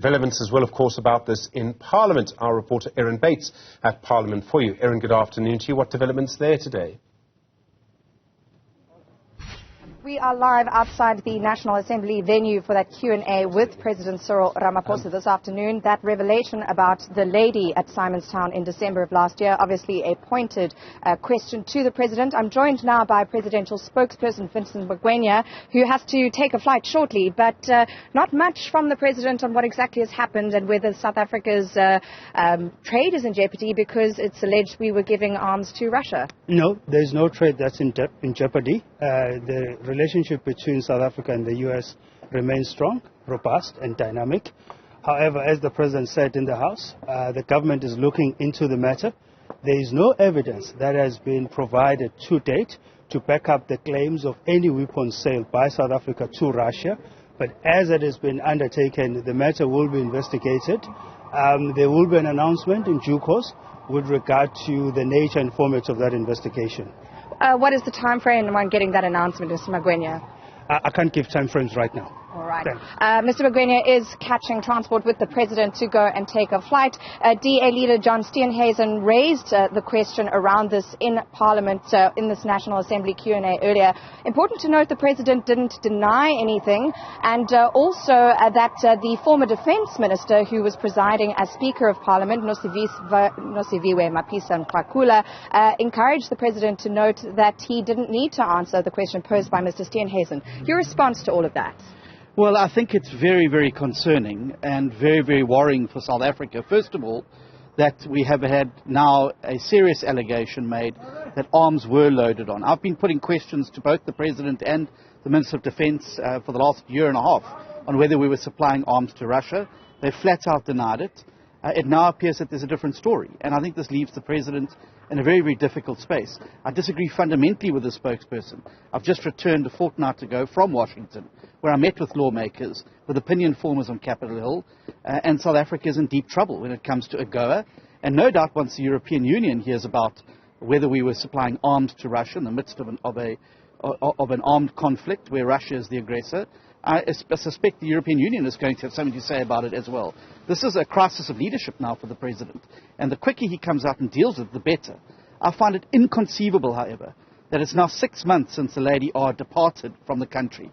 Developments as well, of course, about this in Parliament. Our reporter Erin Bates at Parliament for you. Erin, good afternoon to you. What developments there today? We are live outside the National Assembly venue for that Q&A with President Cyril Ramaphosa this afternoon. That revelation about the lady at Simonstown in December of last year, obviously a pointed question to the President. I'm joined now by Presidential spokesperson Vincent Magwenya, who has to take a flight shortly, but not much from the President on what exactly has happened and whether South Africa's trade is in jeopardy because it's alleged we were giving arms to Russia. No, there's no trade that's in jeopardy. The relationship between South Africa and the U.S. remains strong, robust and dynamic. However, as the President said in the House, the government is looking into the matter. There is no evidence that has been provided to date to back up the claims of any weapons sale by South Africa to Russia. But as it has been undertaken, the matter will be investigated. There will be an announcement in due course with regard to the nature and format of that investigation. What is the time frame on getting that announcement, Mr. Magwenya? I can't give time frames right now. All right. Mr. Magwenya is catching transport with the President to go and take a flight. DA leader John Steenhuisen raised the question around this in Parliament, in this National Assembly Q&A earlier. Important to note the President didn't deny anything, and also that the former Defence Minister, who was presiding as Speaker of Parliament, Nosiviwe Mapisa Nqakula, encouraged the President to note that he didn't need to answer the question posed by Mr. Steenhuisen. Your response to all of that? Well, I think it's very, very concerning and very, very worrying for South Africa. First of all, that we have had now a serious allegation made that arms were loaded on. I've been putting questions to both the President and the Minister of Defence for the last year and a half on whether we were supplying arms to Russia. They flat out denied it. It now appears that there's a different story, and I think this leaves the President in a very, very difficult space. I disagree fundamentally with the spokesperson. I've just returned a fortnight ago from Washington, where I met with lawmakers, with opinion formers on Capitol Hill, and South Africa is in deep trouble when it comes to AGOA. And no doubt once the European Union hears about whether we were supplying arms to Russia in the midst of an armed conflict where Russia is the aggressor, I suspect the European Union is going to have something to say about it as well. This is a crisis of leadership now for the President, and the quicker he comes out and deals with it, the better. I find it inconceivable, however, that it's now 6 months since the Lady R departed from the country.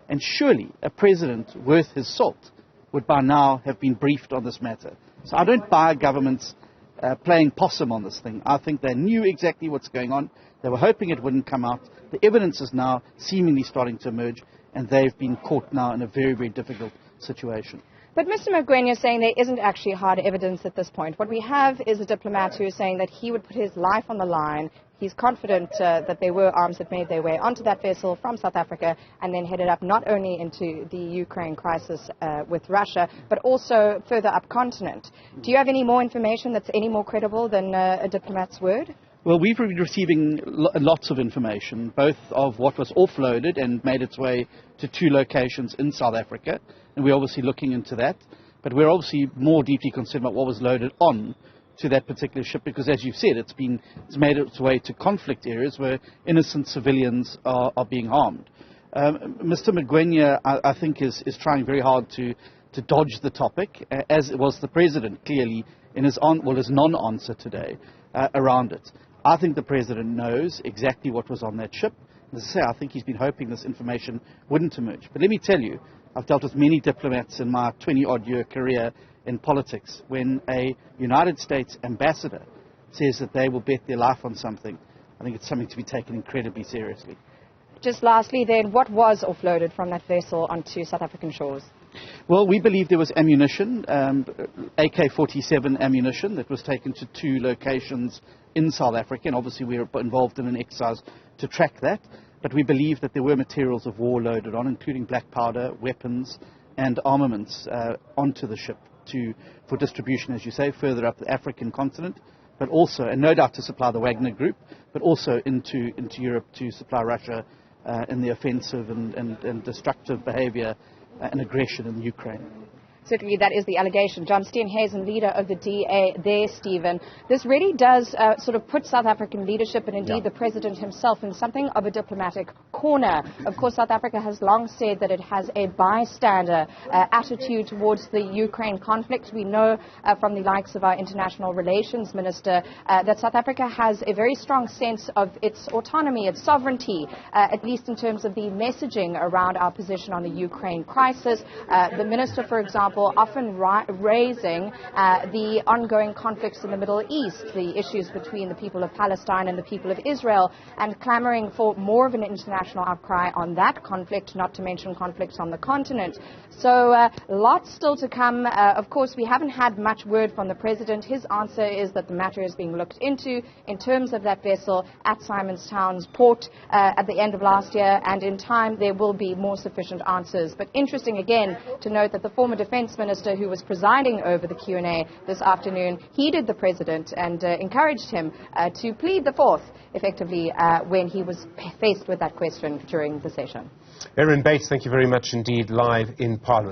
And surely a President worth his salt would by now have been briefed on this matter. So I don't buy governments playing possum on this thing. I think they knew exactly what's going on. They were hoping it wouldn't come out. The evidence is now seemingly starting to emerge, and they've been caught now in a very, very difficult situation. But Mr. Magwenya is saying there isn't actually hard evidence at this point. What we have is a diplomat who is saying that he would put his life on the line. He's confident that there were arms that made their way onto that vessel from South Africa and then headed up not only into the Ukraine crisis with Russia, but also further up continent. Do you have any more information that's any more credible than a diplomat's word? Well, we've been receiving lots of information, both of what was offloaded and made its way to 2 locations in South Africa, and we're obviously looking into that. But we're obviously more deeply concerned about what was loaded on to that particular ship, because as you've said, it's made its way to conflict areas where innocent civilians are being harmed. Mr. Magwenya, I think, is trying very hard to dodge the topic, as was the President clearly in his non-answer today around it. I think the President knows exactly what was on that ship. As I say, I think he's been hoping this information wouldn't emerge. But let me tell you, I've dealt with many diplomats in my 20-odd-year career in politics. When a United States ambassador says that they will bet their life on something, I think it's something to be taken incredibly seriously. Just lastly then, what was offloaded from that vessel onto South African shores? Well, we believe there was ammunition, AK-47 ammunition, that was taken to 2 locations in South Africa, and obviously we were involved in an exercise to track that. But we believe that there were materials of war loaded on, including black powder, weapons and armaments onto the ship for distribution, as you say, further up the African continent, but also, and no doubt to supply the Wagner Group, but also into Europe to supply Russia in the offensive and destructive behavior and aggression in Ukraine. Certainly that is the allegation. John Steenhuisen, leader of the DA there, Stephen. This really does sort of put South African leadership and indeed the President himself in something of a diplomatic corner. Of course, South Africa has long said that it has a bystander attitude towards the Ukraine conflict. We know from the likes of our International Relations Minister that South Africa has a very strong sense of its autonomy, its sovereignty, at least in terms of the messaging around our position on the Ukraine crisis. The Minister, for example, often raising the ongoing conflicts in the Middle East, the issues between the people of Palestine and the people of Israel, and clamoring for more of an international outcry on that conflict, not to mention conflicts on the continent. So lots still to come. Of course, we haven't had much word from the President. His answer is that the matter is being looked into in terms of that vessel at Simonstown's port at the end of last year, and in time there will be more sufficient answers. But interesting again to note that the former Defence Minister, who was presiding over the Q&A this afternoon, heeded the President and encouraged him to plead the fourth, effectively, when he was faced with that question during the session. Erin Bates, thank you very much indeed, live in Parliament.